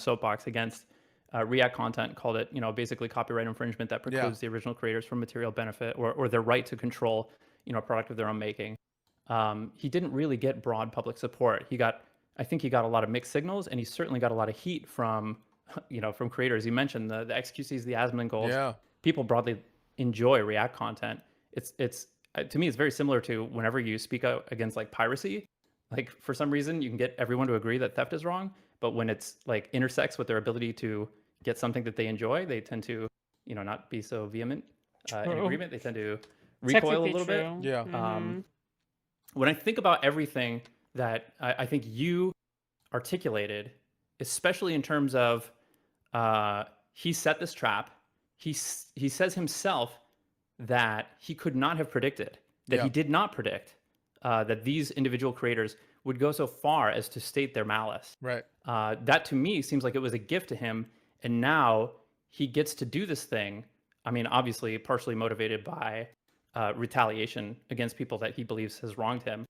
soapbox against React content, called it, basically copyright infringement that precludes the original creators from material benefit or their right to control, a product of their own making. He didn't really get broad public support. I think he got a lot of mixed signals, and he certainly got a lot of heat from, from creators. You mentioned the XQCs, the Asmongold. Yeah. People broadly enjoy React content. It's to me, it's very similar to whenever you speak out against like piracy. Like for some reason, you can get everyone to agree that theft is wrong, but when it's like intersects with their ability to get something that they enjoy, they tend to, not be so vehement in agreement. They tend to recoil a little bit. Yeah. When I think about everything that I think you articulated, especially in terms of he set this trap, he says himself that he could not have predicted, that he did not predict that these individual creators would go so far as to state their malice. Right. That to me seems like it was a gift to him, and now he gets to do this thing. I mean, obviously partially motivated by retaliation against people that he believes has wronged him,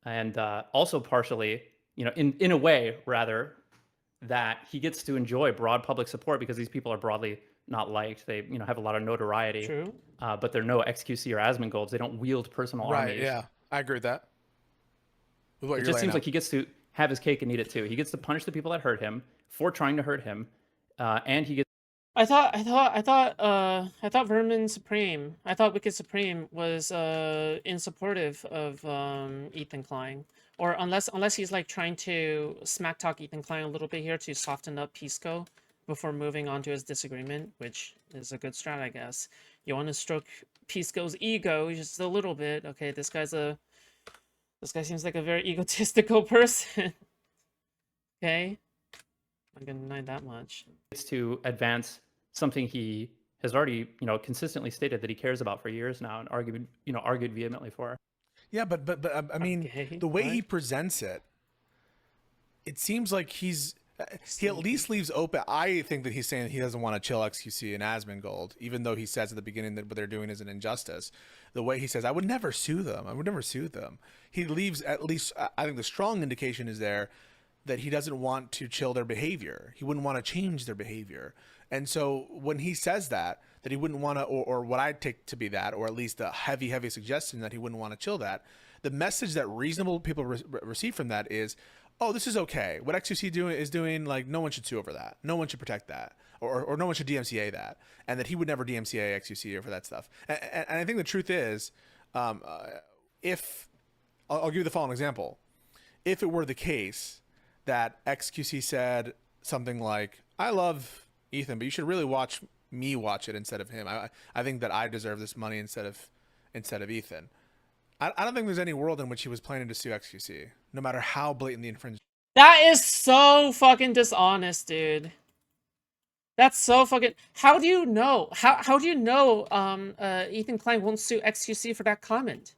and also partially, in a way rather, that he gets to enjoy broad public support because these people are broadly not liked. They, have a lot of notoriety. True. But they're no XQC or Asmongold. They don't wield personal armies. Right. Yeah, I agree with that. It just seems like he gets to have his cake and eat it too. He gets to punish the people that hurt him for trying to hurt him, and he gets. I thought Vermin Supreme. I thought Wicked Supreme was in supportive of Ethan Klein, or unless he's like trying to smack talk Ethan Klein a little bit here to soften up Pisco before moving on to his disagreement, which is a good strat, I guess. You want to stroke Pisco's ego just a little bit. Okay, this guy seems like a very egotistical person. Okay, I'm gonna deny that much. It's to advance something he has already, consistently stated that he cares about for years now and argued vehemently for. Yeah, but I mean, the way he presents it, it seems like he at least leaves open. I think that he's saying he doesn't want to chill XQC and Asmongold, even though he says at the beginning that what they're doing is an injustice. The way he says, I would never sue them. He leaves at least, I think the strong indication is there that he doesn't want to chill their behavior. He wouldn't want to change their behavior. And so when he says that he wouldn't want to, or what I take to be that, or at least a heavy suggestion that he wouldn't want to chill that, the message that reasonable people receive from that is, oh, this is okay. What XQC is doing, like, no one should sue over that. No one should protect that. Or no one should DMCA that. And that he would never DMCA XQC for that stuff. And I think the truth is, if, I'll give you the following example. If it were the case that XQC said something like, I love Ethan, but you should really watch me watch it instead of him. I think that I deserve this money instead of Ethan. I don't think there's any world in which he was planning to sue XQC, no matter how blatant the infringement. That is so fucking dishonest, dude. That's so fucking. How do you know? How do you know? Ethan Klein won't sue XQC for that comment.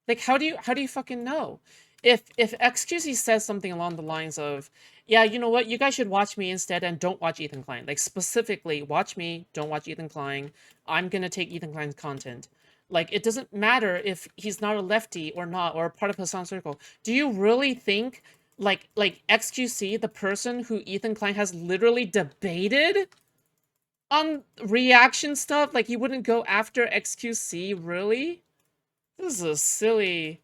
Like, how do you fucking know? If XQC says something along the lines of, yeah, you know what, you guys should watch me instead and don't watch Ethan Klein. Like, specifically, watch me, don't watch Ethan Klein. I'm gonna take Ethan Klein's content. Like, it doesn't matter if he's not a lefty or not, or part of Hasan Circle. Do you really think, like XQC, the person who Ethan Klein has literally debated on reaction stuff, like, he wouldn't go after XQC, really? This is a silly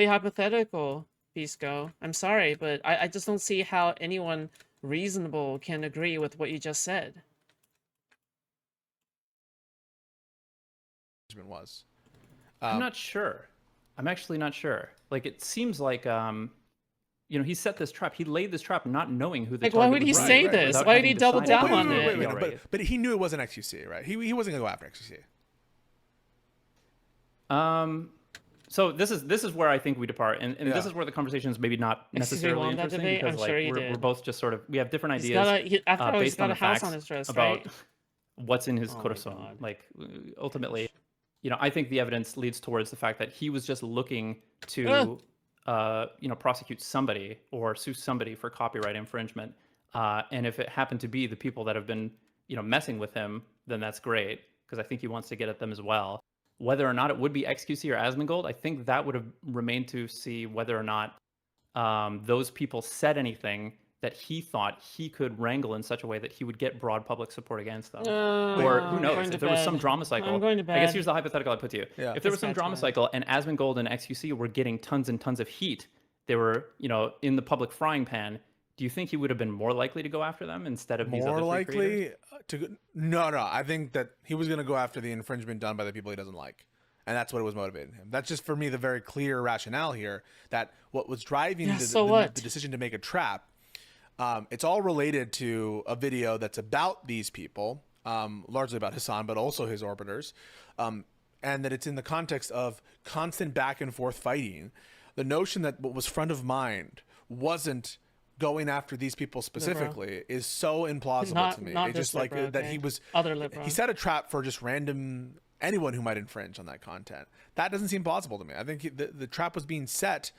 hypothetical, Pisco. I'm sorry, but I just don't see how anyone reasonable can agree with what you just said. Was. I'm not sure. I'm actually not sure. Like, it seems like, he set this trap. He laid this trap not knowing who the target was. Why would he say this? Why would he double down on it? But he knew it wasn't XQC, right? He wasn't going to go after XQC. So this is where I think we depart, and this is where the conversation is maybe not necessarily interesting because we're both just sort of, we have different ideas based on the facts about what's in his corazon. Like, ultimately, I think the evidence leads towards the fact that he was just looking to prosecute somebody or sue somebody for copyright infringement, and if it happened to be the people that have been messing with him, then that's great, because I think he wants to get at them as well. Whether or not it would be XQC or Asmongold, I think that would have remained to see whether or not those people said anything that he thought he could wrangle in such a way that he would get broad public support against them. Or who knows, if there was some drama cycle. I'm going to bed. I guess here's the hypothetical I put to you. Yeah. If there was some drama cycle and Asmongold and XQC were getting tons and tons of heat, they were, in the public frying pan, do you think he would have been more likely to go after them instead of these other more three likely creators? to? No. I think that he was going to go after the infringement done by the people he doesn't like. And that's what was motivating him. That's just, for me, the very clear rationale here, that what was driving the decision to make a trap, it's all related to a video that's about these people, largely about Hasan, but also his orbiters, and that it's in the context of constant back and forth fighting. The notion that what was front of mind wasn't going after these people specifically is so implausible to me. It's just like that he was he set a trap for just random anyone who might infringe on that content. That doesn't seem plausible to me. I think the trap was being set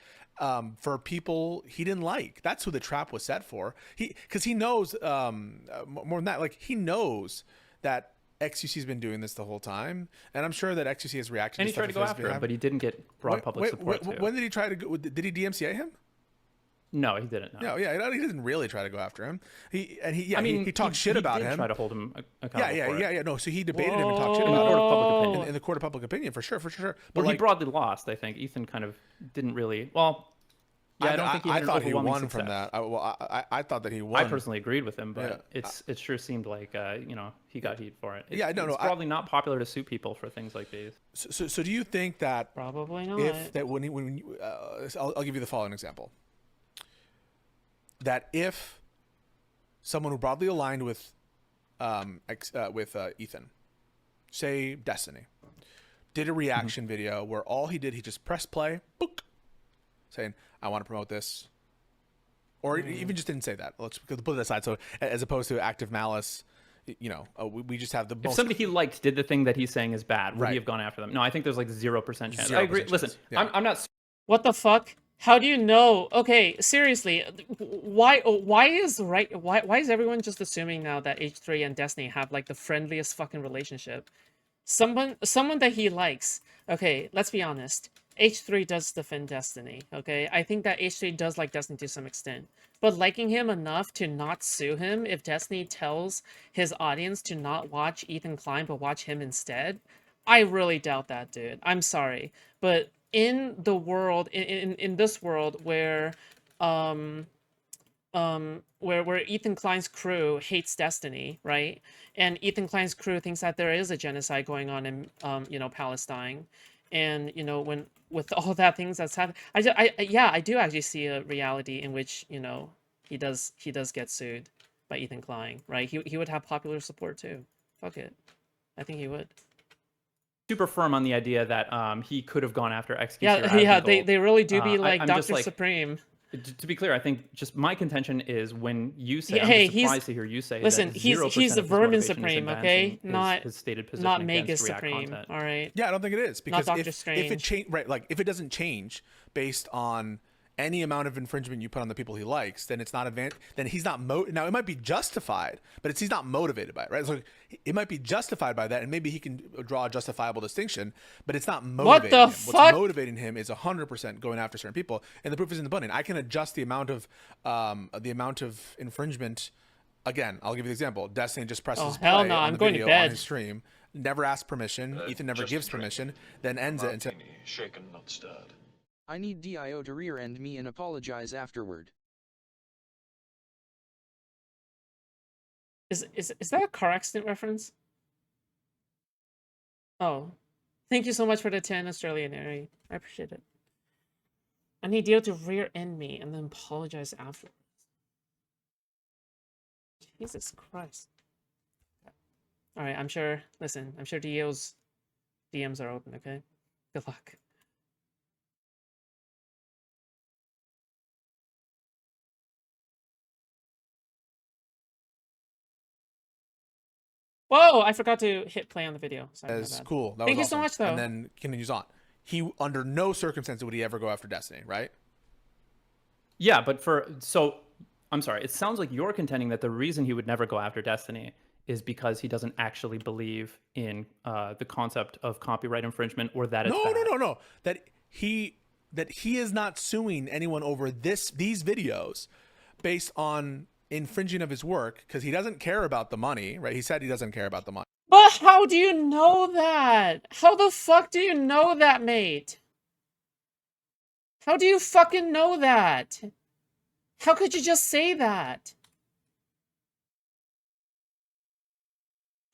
for people he didn't like. That's who the trap was set for. Because he knows more than that. Like, he knows that XQC has been doing this the whole time, and I'm sure that XQC has reacted. And he tried to go after him, but he didn't get broad public support. When did he try to go? Did he DMCA him? No, he didn't. No, yeah, he didn't really try to go after him. He talked shit about him. Try to hold him accountable. Yeah. No, so he debated him and talked shit about him in the court of public opinion, for sure. But he broadly lost. I think Ethan kind of didn't really. Well, yeah, I thought he won from that. I thought that he won. I personally agreed with him, but it sure seemed like he got heat for it. It's probably not popular to sue people for things like these. So do you think that probably not? I'll give you the following example. That if someone who broadly aligned with Ethan, say Destiny, did a reaction video where all he did, he just pressed play, book, saying, I want to promote this, or even just didn't say that. Let's put it aside. So as opposed to active malice, we just have the most... If somebody he liked did the thing that he's saying is bad, would he have gone after them? No, I think there's like 0% chance. I agree. Listen, I'm not... What the fuck? How do you know? Okay, seriously, why is everyone just assuming now that H3 and Destiny have like the friendliest fucking relationship? Someone that he likes. Okay, let's be honest. H3 does defend Destiny, okay? I think that H3 does like Destiny to some extent. But liking him enough to not sue him if Destiny tells his audience to not watch Ethan Klein but watch him instead, I really doubt that, dude. I'm sorry. But in the world, in this world where Ethan Klein's crew hates Destiny, right? And Ethan Klein's crew thinks that there is a genocide going on in Palestine, and when with all that things that's happening, I do actually see a reality in which he does get sued by Ethan Klein, right? He would have popular support too. Fuck it, I think he would. Super firm on the idea that he could have gone after XQC. Yeah, they really do be like Dr. Supreme. To be clear, I think just my contention is when you say, I'm surprised to hear you say, listen, he's the Vermin Supreme, okay? His stated position not Magus Supreme, all right? Yeah, I don't think it is, because if it doesn't change based on any amount of infringement you put on the people he likes, then it's not then he's not now it might be justified, but he's not motivated by it, right? So it might be justified by that, and maybe he can draw a justifiable distinction, but it's not motivating him. What's motivating him is 100% going after certain people, and the proof is in the pudding. I can adjust the amount of infringement. Again, I'll give you the example. Destiny just presses play on the video on his stream, never asks permission. Ethan never gives permission, then ends it and says, shaken, not stirred. I need Dio to rear-end me and apologize afterward. Is that a car accident reference? Oh. Thank you so much for the 10 Australian Airy. I appreciate it. I need Dio to rear-end me and then apologize afterwards. Jesus Christ. Alright, I'm sure Dio's DMs are open, okay? Good luck. Whoa, I forgot to hit play on the video. Sorry, that's cool. Thank you so much, though. And then continues on. He, under no circumstance would he ever go after Destiny, right? Yeah, but I'm sorry. It sounds like you're contending that the reason he would never go after Destiny is because he doesn't actually believe in the concept of copyright infringement, or that it's No. That he is not suing anyone over these videos based on infringing of his work because he doesn't care about the money, right? He said he doesn't care about the money. But how do you know that? How the fuck do you know that, mate? How do you fucking know that? How could you just say that?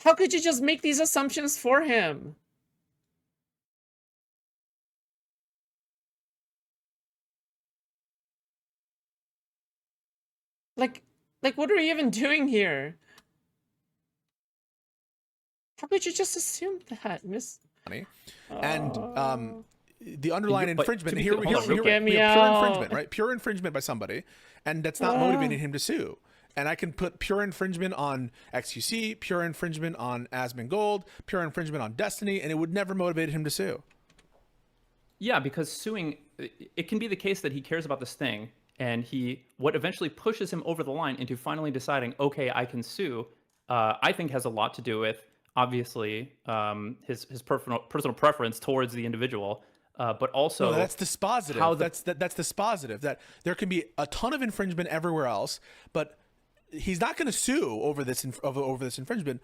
How could you just make these assumptions for him? Like, what are you even doing here? How could you just assume that, Miss? And the underlying infringement here, pure infringement, right? Pure infringement by somebody, and that's not motivating him to sue. And I can put pure infringement on XQC, pure infringement on Asmongold, pure infringement on Destiny, and it would never motivate him to sue. Yeah, because suing, it can be the case that he cares about this thing, and what eventually pushes him over the line into finally deciding, okay, I can sue, I think has a lot to do with, obviously, his personal preference towards the individual, but also that's dispositive. That's dispositive. That there can be a ton of infringement everywhere else, but he's not going to sue over this infringement.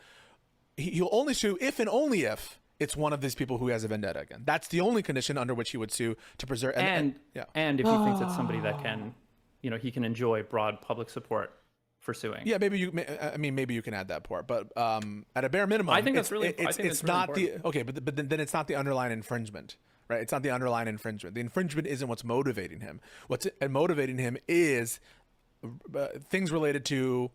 He'll only sue if and only if it's one of these people who has a vendetta again. That's the only condition under which he would sue to preserve. And if he thinks it's somebody that can, he can enjoy broad public support for suing. Yeah, maybe you can add that part, but at a bare minimum, I think that's really. It's not the okay, but then it's not the underlying infringement, right? It's not the underlying infringement. The infringement isn't what's motivating him. What's motivating him is things related to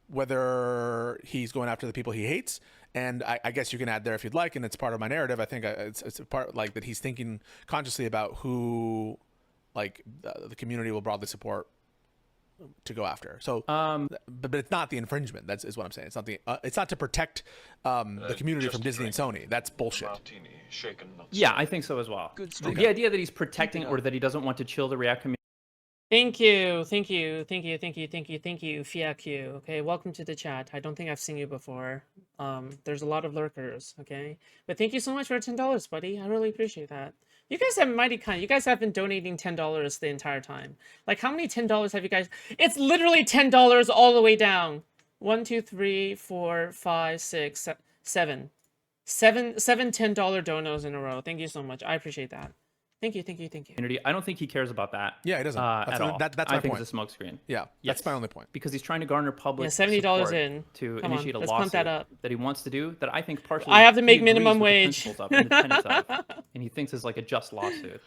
whether he's going after the people he hates, and I guess you can add there if you'd like, and it's part of my narrative. I think it's a part like that he's thinking consciously about who, like the community will broadly support to go after. So, but it's not the infringement. Is what I'm saying. It's not it's not to protect the community from Disney and Sony. That's bullshit. Martini, shaken, not Yeah, I think so as well. The idea that he's protecting or that he doesn't want to chill the React community. Thank you, Fiaku. Okay, welcome to the chat. I don't think I've seen you before. There's a lot of lurkers, okay? But thank you so much for $10, buddy. I really appreciate that. You guys have mighty kind. You guys have been donating $10 the entire time. Like, how many $10 have you guys? It's literally $10 all the way down. 1, 2, 3, 4, 5, 6, 7. Seven $10 donos in a row. Thank you so much. I appreciate that. Thank you. I don't think he cares about that. Yeah, he doesn't at all. That's my I think point. it's a smokescreen. Yeah, that's my only point. Because he's trying to garner public $70 support in to Come initiate on, a let's lawsuit pump that up. that he wants to do. That I think partially I have to make he agrees minimum with the wage. principles of and the tenets of, and he thinks is like a just lawsuit.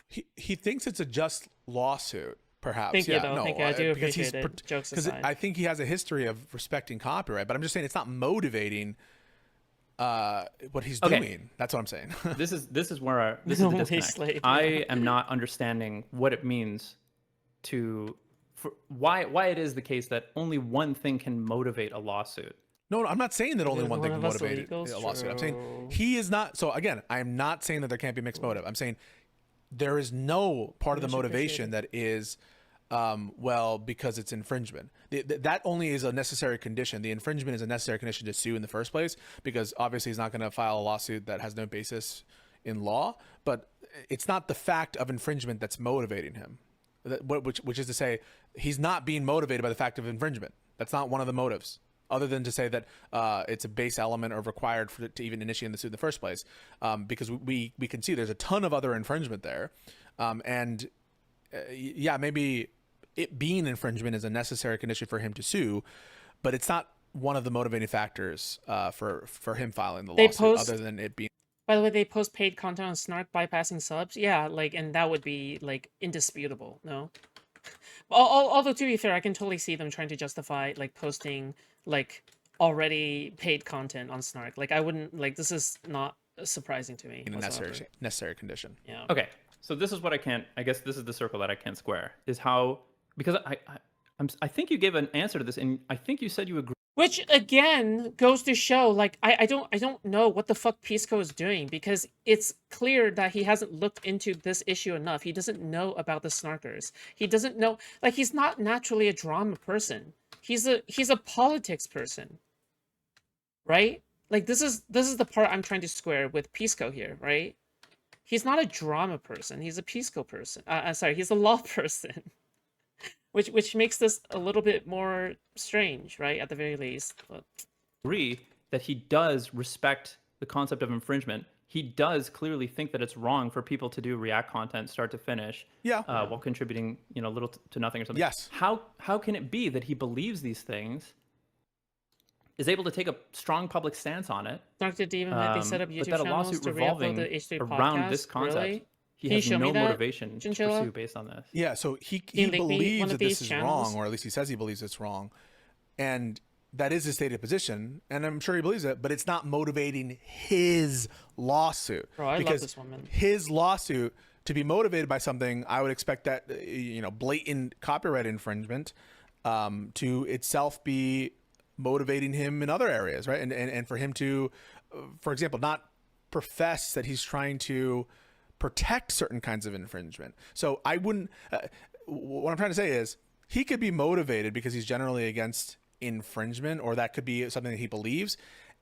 He thinks it's a just lawsuit, perhaps. Thank you, though. No, thank you. I do appreciate it. Jokes aside. I think he has a history of respecting copyright, but I'm just saying it's not motivating what he's doing. That's what I'm saying. This is where this is the disconnect. I am not understanding what it means why it is the case that only one thing can motivate a lawsuit. No, I'm not saying that only one thing can motivate a lawsuit. I'm saying he is not. So again, I'm not saying that there can't be mixed motive. I'm saying there is no part of the motivation that is because it's infringement. That only is a necessary condition. The infringement is a necessary condition to sue in the first place, because obviously he's not going to file a lawsuit that has no basis in law. But it's not the fact of infringement that's motivating him, which is to say he's not being motivated by the fact of infringement. That's not one of the motives, other than to say that it's a base element or required to even initiate the suit in the first place, because we can see there's a ton of other infringement there, maybe it being infringement is a necessary condition for him to sue, but it's not one of the motivating factors for him filing the lawsuit, other than it being. By the way, they post paid content on Snark bypassing subs. Yeah, and that would be indisputable. No. Although to be fair, I can totally see them trying to justify posting already paid content on Snark. I wouldn't this is not surprising to me. In a necessary condition. Yeah. Okay, so this is what I guess this is the circle that I can't square, is how, because I think you gave an answer to this, and I think you said you agree. Which again goes to show, I don't know what the fuck Pisco is doing, because it's clear that he hasn't looked into this issue enough. He doesn't know about the snarkers. He doesn't know, he's not naturally a drama person. He's a politics person, right? This is the part I'm trying to square with Pisco here, right? He's not a drama person. He's a Pisco person. Sorry, he's a law person. which makes this a little bit more strange, right? At the very least. But... agree that he does respect the concept of infringement. He does clearly think that it's wrong for people to do React content start to finish, while contributing, little to nothing or something. Yes. How can it be that he believes these things, is able to take a strong public stance on it? Dr. Demon might be set up YouTube but that a channels lawsuit to revolving re-upload the H3 around podcast? this concept, Really? he Can has you show no me that, motivation to Chinchilla? pursue based on this. Yeah, so he Can they be one believes of that these this is channels? wrong, or at least he says he believes it's wrong. And that is his stated position, and I'm sure he believes it, but it's not motivating his lawsuit. Bro, I because love this woman. His lawsuit, to be motivated by something, I would expect that, blatant copyright infringement to itself be motivating him in other areas, right? And for him to, for example, not profess that he's trying to protect certain kinds of infringement. So I wouldn't, what I'm trying to say is, he could be motivated because he's generally against infringement, or that could be something that he believes,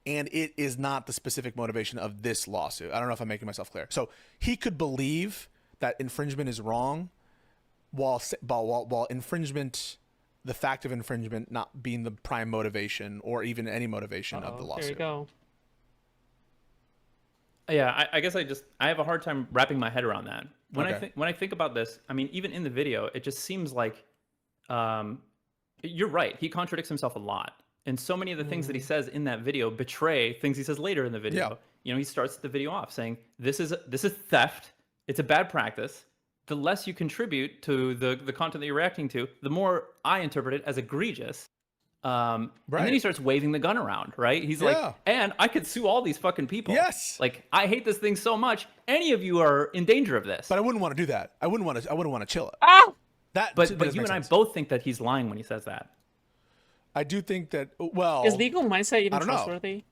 and it is not the specific motivation of this lawsuit. I don't know if I'm making myself clear. So he could believe that infringement is wrong, while infringement, the fact of infringement not being the prime motivation or even any motivation of the lawsuit. There you go. Yeah, I guess I have a hard time wrapping my head around that. When I think about this, I mean, even in the video, it just seems like, you're right. He contradicts himself a lot. And so many of the things that he says in that video betray things he says later in the video. He starts the video off saying, this is theft. It's a bad practice. The less you contribute to the content that you're reacting to, the more I interpret it as egregious. And then he starts waving the gun around, right? He's like, and I could sue all these fucking people. Yes. Like, I hate this thing so much. Any of you are in danger of this. But I wouldn't want to do that. I wouldn't want to chill it. Ah! But you and I both think that he's lying when he says that. I do think that, well... Is legal mindset even trustworthy?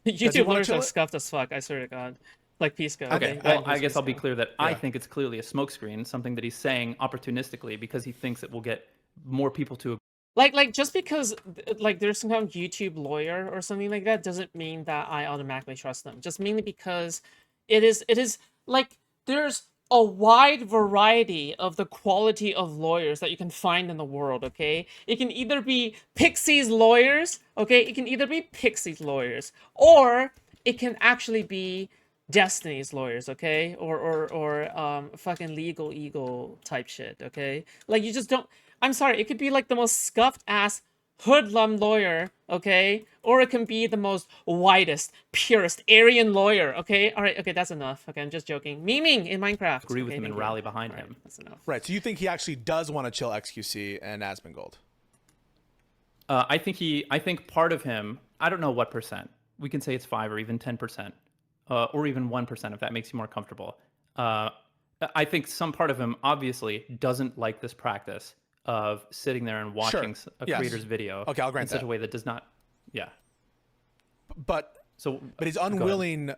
YouTube lawyers are scuffed as fuck, I swear to God. Like Pisco. Okay, well, I guess I'll be clear that I think it's clearly a smokescreen, something that he's saying opportunistically because he thinks it will get more people to... Like just because there's some kind of YouTube lawyer or something like that doesn't mean that I automatically trust them. Just mainly because it is like there's a wide variety of the quality of lawyers that you can find in the world, okay? It can either be Pixie's lawyers, okay? It can either be Pixie's lawyers, or it can actually be Destiny's lawyers, okay? Or fucking Legal Eagle type shit, okay? Like, you just don't... I'm sorry, it could be like the most scuffed ass hoodlum lawyer, okay? Or it can be the most whitest, purest Aryan lawyer, okay? All right, okay, that's enough. Okay, I'm just joking. Memeing in Minecraft. Agree with him and rally behind him. That's enough. Right, so you think he actually does want to chill XQC and Asmongold? I think part of him, I don't know what percent. We can say it's 5 or even 10%, or even 1% if that makes you more comfortable. I think some part of him obviously doesn't like this practice of sitting there and watching a creator's video I'll grant in such a way that does not, But he's unwilling.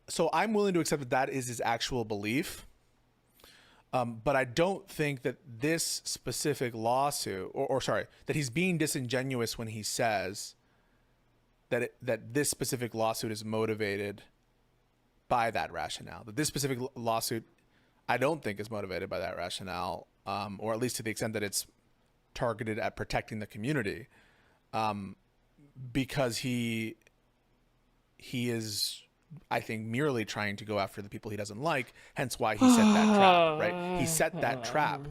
So I'm willing to accept that is his actual belief. But I don't think that this specific lawsuit, or sorry, that he's being disingenuous when he says that this specific lawsuit is motivated by that rationale. That this specific lawsuit, I don't think is motivated by that rationale. Or at least to the extent that it's targeted at protecting the community, because he is, I think, merely trying to go after the people he doesn't like, hence why he set that trap, right? He set that trap,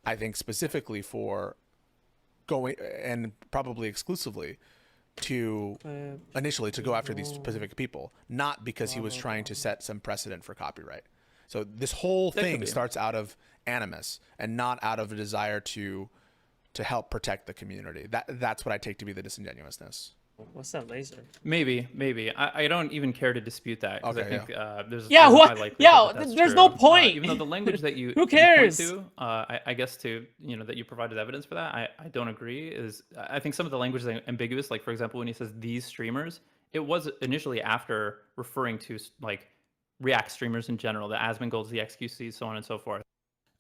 I think, specifically for going, and probably exclusively, to initially to go after these specific people, not because he was trying to set some precedent for copyright. So this whole thing starts out of animus and not out of a desire to help protect the community. That's what I take to be the disingenuousness. What's that laser? Maybe. I don't even care to dispute that because I think there's there's no point. Even though the language that you who cares? You point to, I guess to that you provided evidence for that. I don't agree. I think some of the language is ambiguous. Like for example, when he says these streamers, it was initially after referring to like React streamers in general, the Asmongold's, the XQCs, so on and so forth.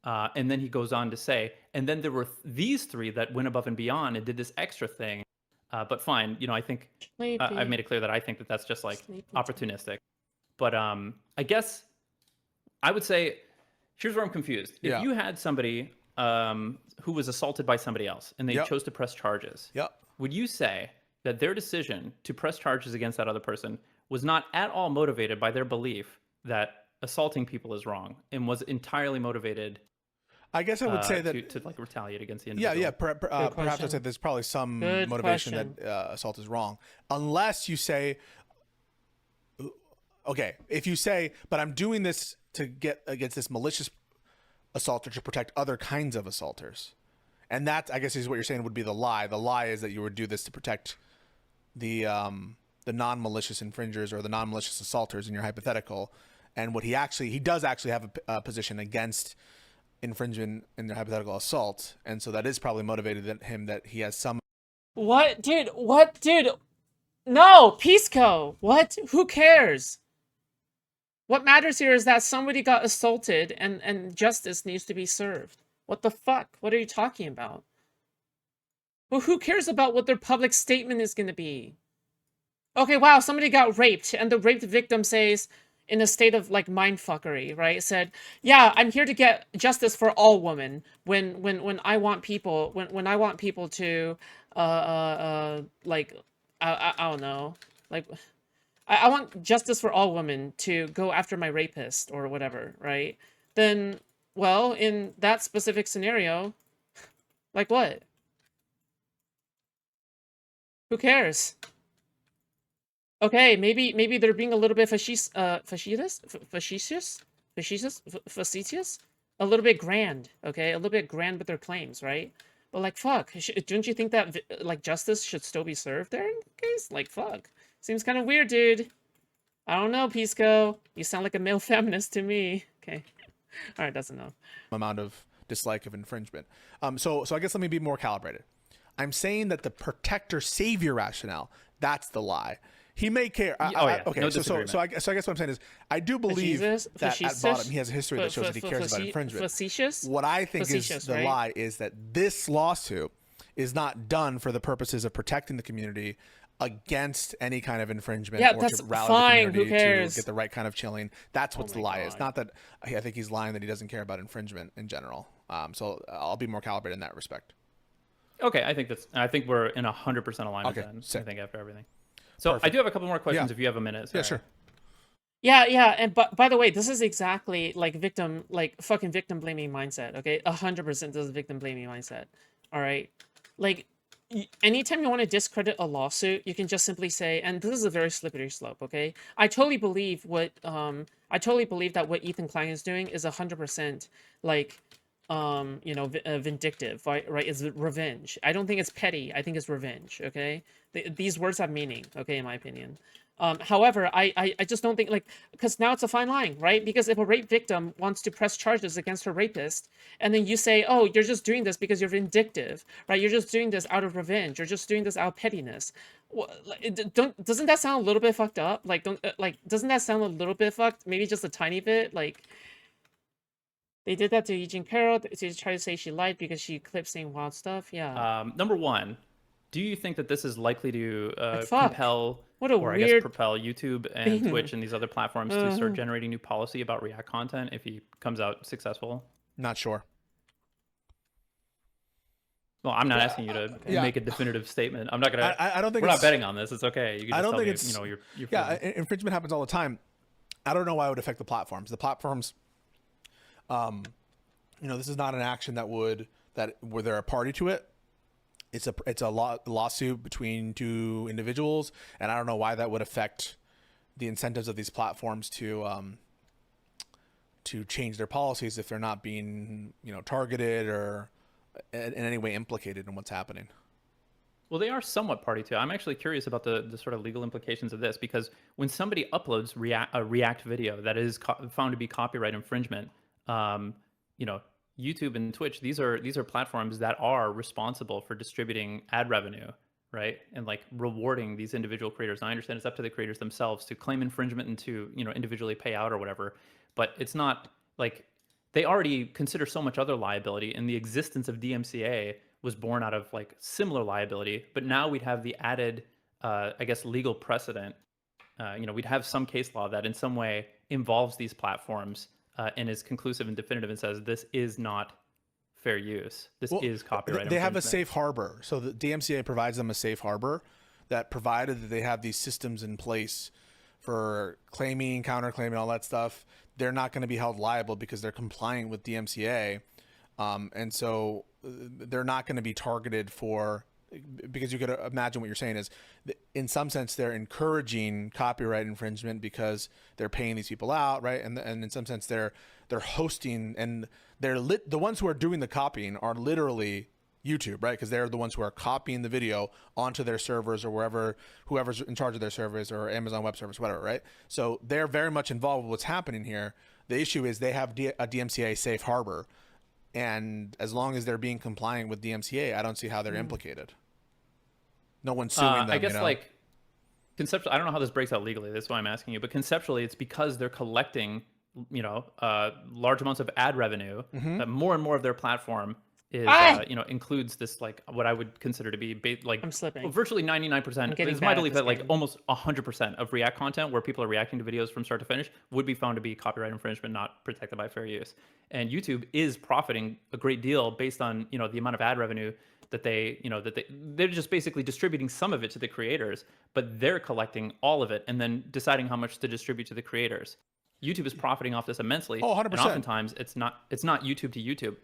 And then he goes on to say, and then there were these 3 that went above and beyond and did this extra thing. But fine, I think I've made it clear that I think that that's just like opportunistic. But I guess I would say, here's where I'm confused. If you had somebody who was assaulted by somebody else, and they Yep. chose to press charges. Yep. Would you say that their decision to press charges against that other person was not at all motivated by their belief that assaulting people is wrong, and was entirely motivated, I guess I would say that to like retaliate against the individual? Yeah. Perhaps I'd say there's probably some motivation that assault is wrong, unless you say, okay, if you say, but I'm doing this to get against this malicious assaulter to protect other kinds of assaulters, and that, I guess, is what you're saying would be the lie. The lie is that you would do this to protect the non-malicious infringers or the non-malicious assaulters in your hypothetical. And what he does actually have a position against infringement in their hypothetical assault, and so that is probably motivated at him, that he has some. What, dude? What, dude? No, Pisco. What? Who cares? What matters here is that somebody got assaulted, and justice needs to be served. What the fuck? What are you talking about? Well, who cares about what their public statement is going to be? Okay, wow, somebody got raped, and the raped victim says, in a state of like mindfuckery, right? Said, yeah, I'm here to get justice for all women. When I want people, when I want people to, like, I don't know, like, I want justice for all women to go after my rapist or whatever, right? Then, well, in that specific scenario, like what? Who cares? Okay, maybe they're being a little bit facetious, a little bit grand, okay, a little bit grand with their claims, right? But like, fuck, don't you think that like justice should still be served there in case? Like, fuck, seems kind of weird, dude. I don't know, Pisco. You sound like a male feminist to me. Okay, all right, that's enough. Amount of dislike of infringement. So I guess let me be more calibrated. I'm saying that the protector savior rationale, that's the lie. He may care. Okay, no so I guess what I'm saying is, I do believe that at bottom he has a history that shows that he cares about infringement. Facetious? What I think is the lie is that this lawsuit is not done for the purposes of protecting the community against any kind of infringement, or to rally the community to get the right kind of chilling. That's what the lie is. Not that I think he's lying that he doesn't care about infringement in general. So I'll be more calibrated in that respect. Okay, I think we're in 100% alignment then. Sick. I think after everything. So Perfect. I do have a couple more questions if you have a minute. Sorry. Yeah, sure. Yeah, and by the way, this is exactly like fucking victim blaming mindset. Okay, 100% this is victim blaming mindset. All right, like anytime you want to discredit a lawsuit, you can just simply say, and this is a very slippery slope. Okay, I totally believe that what Ethan Klein is doing is 100% like vindictive, right? It's revenge. I don't think it's petty. I think it's revenge. Okay, these words have meaning. Okay, in my opinion. However, I just don't think, like, because now it's a fine line, right? Because if a rape victim wants to press charges against her rapist, and then you say, oh, you're just doing this because you're vindictive, right? You're just doing this out of revenge. You're just doing this out of pettiness. Doesn't that sound a little bit fucked up? Like, doesn't that sound a little bit fucked? Maybe just a tiny bit, like. They did that to Eugene Carroll to try to say she lied because she clipped saying wild stuff. Yeah. Number one, do you think that this is likely to propel YouTube and Twitch and these other platforms to start generating new policy about React content if he comes out successful? Not sure. Well, I'm not asking you to make a definitive statement. I'm not gonna. I don't think we're not betting on this. It's okay. You can just I don't tell think me, it's. You're infringement happens all the time. I don't know why it would affect the platforms. The platforms. This is not an action where they're a party to it. It's a lawsuit between two individuals, and I don't know why that would affect the incentives of these platforms to change their policies if they're not being targeted or in any way implicated in what's happening. Well, they are somewhat party to it. I'm actually curious about the sort of legal implications of this, because when somebody uploads a React video that is found to be copyright infringement, YouTube and Twitch, these are platforms that are responsible for distributing ad revenue, right? And like rewarding these individual creators. And I understand it's up to the creators themselves to claim infringement and to, individually pay out or whatever. But it's not like they already consider so much other liability, and the existence of DMCA was born out of like similar liability. But now we'd have the added, legal precedent. We'd have some case law that in some way involves these platforms and is conclusive and definitive and says this is not fair use. This is copyright. They have a safe harbor. So the DMCA provides them a safe harbor that, provided that they have these systems in place for claiming, counterclaiming, all that stuff, they're not going to be held liable because they're compliant with DMCA. And so they're not going to be targeted for, because you could imagine what you're saying is, in some sense, they're encouraging copyright infringement because they're paying these people out, right? And in some sense, they're hosting, and the ones who are doing the copying are literally YouTube, right? Because they're the ones who are copying the video onto their servers or whoever's in charge of their servers, or Amazon Web Service, whatever, right? So they're very much involved with what's happening here. The issue is they have a DMCA safe harbor, and as long as they're being compliant with DMCA, I don't see how they're implicated. No one's suing them. I guess, like, conceptually, I don't know how this breaks out legally. That's why I'm asking you. But conceptually, it's because they're collecting, large amounts of ad revenue. That more and more of their platform is, includes this, like, what I would consider to be I'm slipping. Virtually 99%. It's my belief that, like, almost 100% of React content where people are reacting to videos from start to finish would be found to be copyright infringement, not protected by fair use. And YouTube is profiting a great deal based on, the amount of ad revenue that they're just basically distributing some of it to the creators, but they're collecting all of it and then deciding how much to distribute to the creators. YouTube is profiting off this immensely. Oh, 100%. And oftentimes it's not YouTube to YouTube.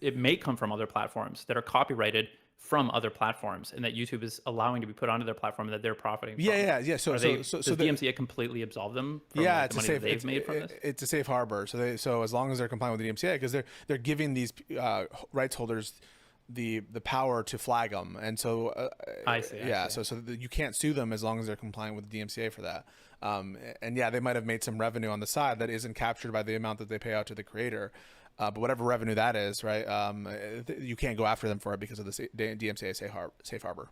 It may come from other platforms that are copyrighted from other platforms, and that YouTube is allowing to be put onto their platform that they're profiting from. Yeah. So does DMCA completely absolve them from the money that they've made from this? It's a safe harbor. So as long as they're compliant with the DMCA, because they're giving these rights holders the power to flag them, and so I see. So you can't sue them as long as they're compliant with the DMCA for that. And yeah, they might have made some revenue on the side that isn't captured by the amount that they pay out to the creator. But whatever revenue that is, right? You can't go after them for it because of the DMCA safe harbor.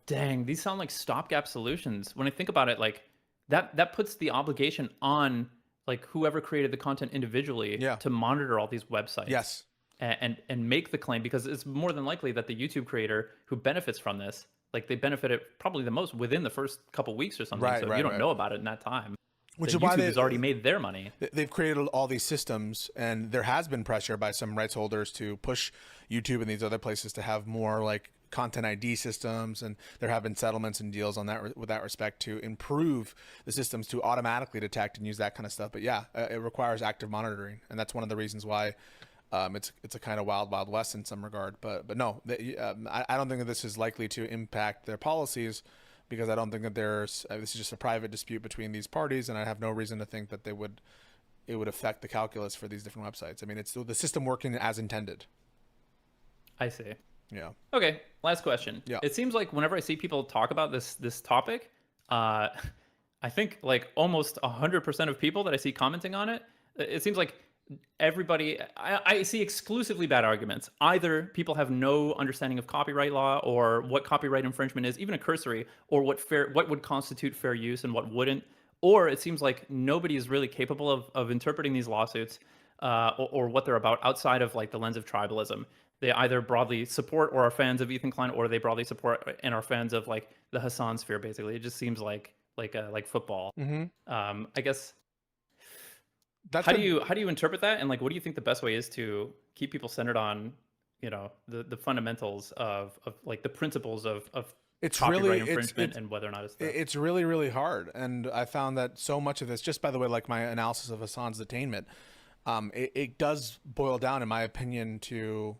Dang, these sound like stopgap solutions. When I think about it, like that puts the obligation on, like, whoever created the content individually to monitor all these websites. Yes. And make the claim, because it's more than likely that the YouTube creator who benefits from this, like, they benefited probably the most within the first couple weeks or something. So you don't know about it in that time. Which is why YouTube has already made their money. They've created all these systems, and there has been pressure by some rights holders to push YouTube and these other places to have more, like, content ID systems, and there have been settlements and deals on that with that respect to improve the systems to automatically detect and use that kind of stuff. But yeah, it requires active monitoring, and that's one of the reasons why it's a kind of wild west in some regard. But no, I don't think that this is likely to impact their policies, because I don't think that this is just a private dispute between these parties, and I have no reason to think that it would affect the calculus for these different websites. I mean, it's the system working as intended. I see. Yeah. Okay. Last question. Yeah. It seems like whenever I see people talk about this topic, I think, like, almost 100% of people that I see commenting on it, it seems like everybody, I see exclusively bad arguments. Either people have no understanding of copyright law, or what copyright infringement is, even a cursory, or what would constitute fair use and what wouldn't. Or it seems like nobody is really capable of interpreting these lawsuits or what they're about outside of, like, the lens of tribalism. They either broadly support or are fans of Ethan Klein, or they broadly support and are fans of, like, the Hasan sphere. Basically, it just seems like football. I guess. How do you interpret that, and, like, what do you think the best way is to keep people centered on, the fundamentals of like the principles of copyright infringement and whether or not it's really, really hard. And I found that so much of this, just by the way, like my analysis of Hasan's detainment, it does boil down, in my opinion, to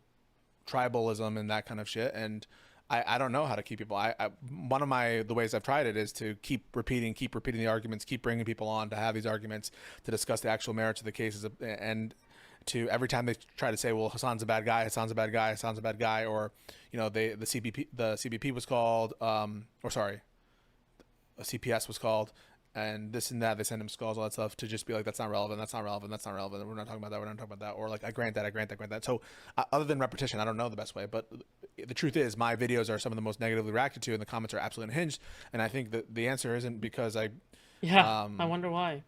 tribalism and that kind of shit. And I don't know how to keep people. One of the ways I've tried it is to keep repeating the arguments, keep bringing people on to have these arguments, to discuss the actual merits of the cases, and to, every time they try to say, well, Hasan's a bad guy, Hasan's a bad guy, Hasan's a bad guy, or the CBP was called, a CPS was called, and this and that, they send him skulls, all that stuff, to just be like, that's not relevant, we're not talking about that, or like, I grant that. So other than repetition, I don't know the best way, but the truth is, my videos are some of the most negatively reacted to, and the comments are absolutely unhinged. And I think that the answer isn't because I wonder why.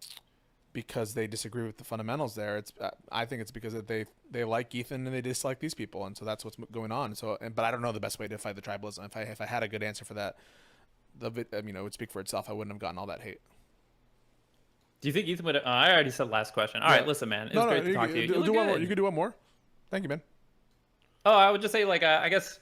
Because they disagree with the fundamentals there. I think it's because they like Ethan and they dislike these people, and so that's what's going on. So, but I don't know the best way to fight the tribalism. If I had a good answer for that, it would speak for itself. I wouldn't have gotten all that hate. Do you think Ethan would? I already said last question. All right, listen, man. It was great to talk to you. You can do one more. Thank you, man. Oh, I would just say, like, I guess,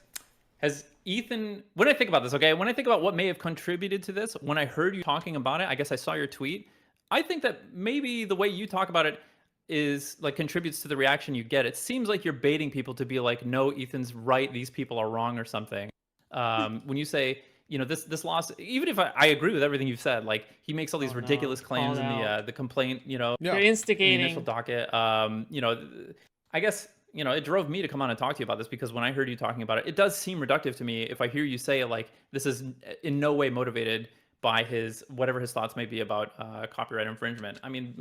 has Ethan, when I think about this, okay, when I think about what may have contributed to this, when I heard you talking about it, I guess I saw your tweet. I think that maybe the way you talk about it is like contributes to the reaction you get. It seems like you're baiting people to be like, no, Ethan's right, these people are wrong or something. When you say, you know, this loss, even if I agree with everything you've said, like he makes all these ridiculous claims in the complaint, you know, you're instigating in the initial docket. You know, I guess, you know, it drove me to come on and talk to you about this because when I heard you talking about it, it does seem reductive to me if I hear you say like this is in no way motivated by his whatever his thoughts may be about copyright infringement. I mean,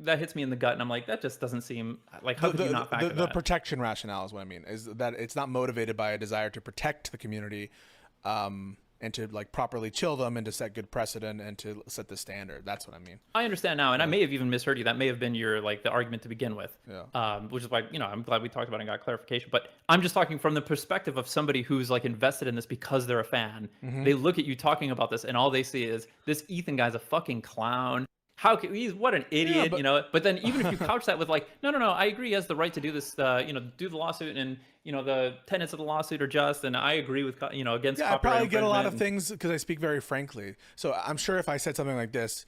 that hits me in the gut, and I'm like, that just doesn't seem like how could you not factor that? The protection rationale is what I mean. Is that it's not motivated by a desire to protect the community, and to like properly chill them and to set good precedent and to set the standard. That's what I mean. I understand now, and I may have even misheard you. That may have been your like the argument to begin with. Yeah. Which is why, you know, I'm glad we talked about it and got clarification. But I'm just talking from the perspective of somebody who's like invested in this because they're a fan. Mm-hmm. They look at you talking about this, and all they see is this Ethan guy's a fucking clown. How can he's what an idiot, you know? But then even if you couch that with like, no, I agree, he has the right to do this, you know, do the lawsuit, and you know the tenets of the lawsuit are just, and I agree with, you know, against. Yeah, I probably get a lot of things because I speak very frankly. So I'm sure if I said something like this,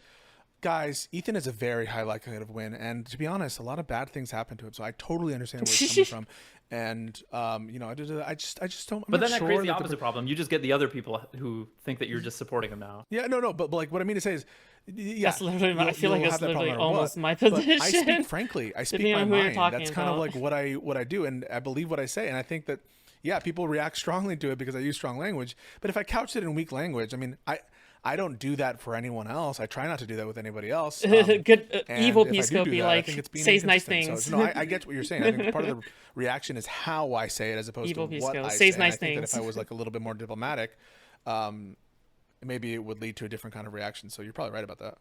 guys, Ethan is a very high likelihood of win, and to be honest, a lot of bad things happen to him. So I totally understand where he's coming from, and you know, I just don't. But then that creates the opposite problem. You just get the other people who think that you're just supporting him now. Yeah, no, but like what I mean to say is. Yeah, that's literally. I feel like that's literally almost my position. But I speak frankly. I speak my mind. That's kind of like what I do, and I believe what I say. And I think that, yeah, people react strongly to it because I use strong language. But if I couch it in weak language, I mean, I don't do that for anyone else. I try not to do that with anybody else. Good evil Pisco be like says nice things. So, no, I get what you're saying. I think part of the reaction is how I say it as opposed evil to Pisco what I says say. nice I think things. that if I was like a little bit more diplomatic, maybe it would lead to a different kind of reaction. So you're probably right about that.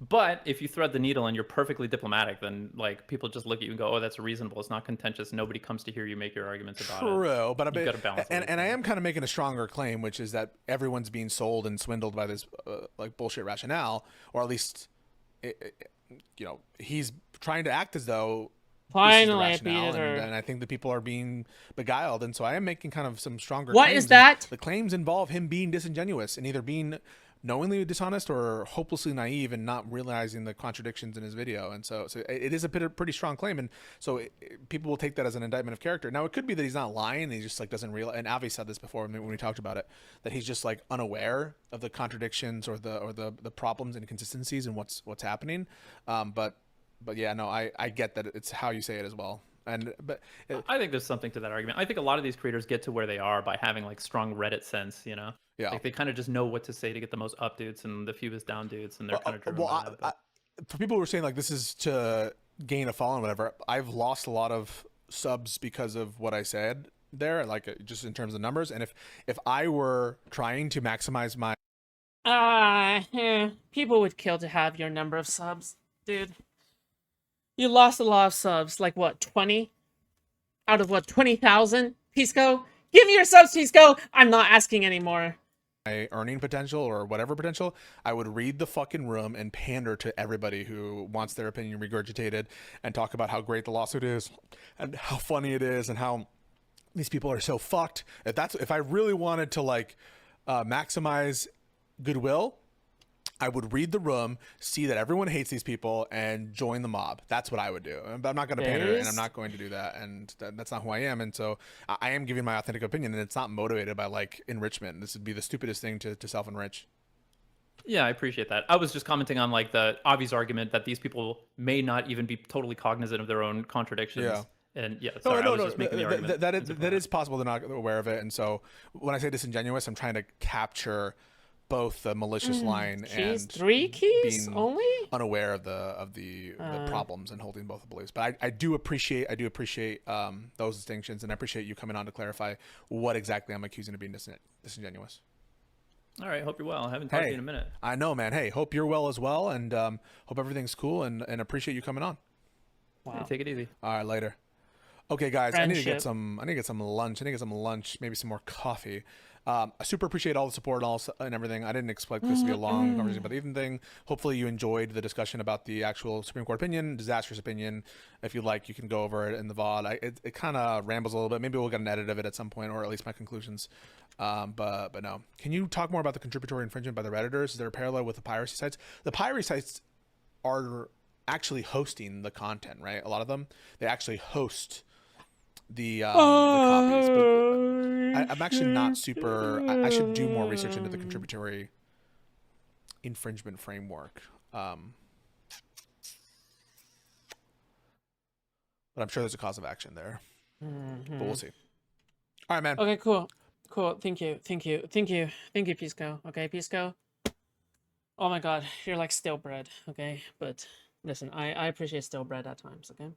But if you thread the needle and you're perfectly diplomatic, then like people just look at you and go, "Oh, that's reasonable. It's not contentious. Nobody comes to hear you make your arguments about it." True, but you've got to balance. And I am kind of making a stronger claim, which is that everyone's being sold and swindled by this like bullshit rationale, or at least, you know, he's trying to act as though. Finally, I beat it. And I think the people are being beguiled, and so I am making kind of some stronger. What claims. is that? The claims involve him being disingenuous and either being knowingly dishonest or hopelessly naive and not realizing the contradictions in his video. And so it is a pretty strong claim. And so people will take that as an indictment of character. Now, it could be that he's not lying. And he just like doesn't realize. And Avi said this before when we talked about it, that he's just like unaware of the contradictions or the problems and inconsistencies in what's happening. But yeah, no, I get that it's how you say it as well. But I think there's something to that argument. I think a lot of these creators get to where they are by having like strong Reddit sense, you know? Yeah. Like they kind of just know what to say to get the most up dudes and the fewest down dudes, and they're kind of driven by that. For people who are saying like this is to gain a following, whatever, I've lost a lot of subs because of what I said there, like just in terms of numbers. And if I were trying to maximize my people would kill to have your number of subs, dude. You lost a lot of subs, like what, 20? Out of what, 20,000? Pisco? Give me your subs, Pisco! I'm not asking anymore. My earning potential or whatever potential, I would read the fucking room and pander to everybody who wants their opinion regurgitated and talk about how great the lawsuit is and how funny it is and how these people are so fucked. If I really wanted to like maximize goodwill, I would read the room, see that everyone hates these people, and join the mob. That's what I would do. But I'm not going to pander, and I'm not going to do that, and that's not who I am. And so I am giving my authentic opinion, and it's not motivated by like enrichment. This would be the stupidest thing to self-enrich. Yeah, I appreciate that. I was just commenting on like the Avi's argument that these people may not even be totally cognizant of their own contradictions. Yeah. And yeah, sorry, I was just making the argument. That is possible they're not aware of it. And so when I say disingenuous, I'm trying to capture both the malicious line and 3 keys being only unaware of the problems and holding both the beliefs. But I do appreciate those distinctions, and I appreciate you coming on to clarify what exactly I'm accusing of being disingenuous. All right, hope you're well. I haven't talked to you in a minute. I know, man. Hey, hope you're well as well, and hope everything's cool, and appreciate you coming on. Wow. Hey, take it easy. All right, later. Okay, guys, Friendship. I need to get some lunch. Maybe some more coffee. I super appreciate all the support and everything. I didn't expect this to be a long conversation about the Ethan thing. Hopefully you enjoyed the discussion about the actual Supreme Court opinion, disastrous opinion. If you like, you can go over it in the VOD. It kind of rambles a little bit. Maybe we'll get an edit of it at some point, or at least my conclusions. But no. Can you talk more about the contributory infringement by the Redditors? Is there a parallel with the piracy sites? The piracy sites are actually hosting the content, right? A lot of them, they actually host the copies. But I'm actually not super. I should do more research into the contributory infringement framework. But I'm sure there's a cause of action there. But we'll see. All right, man. Okay, cool. Thank you, Pisco. Okay, Pisco. Oh my God, you're like stale bread. Okay, but listen, I appreciate stale bread at times. Okay.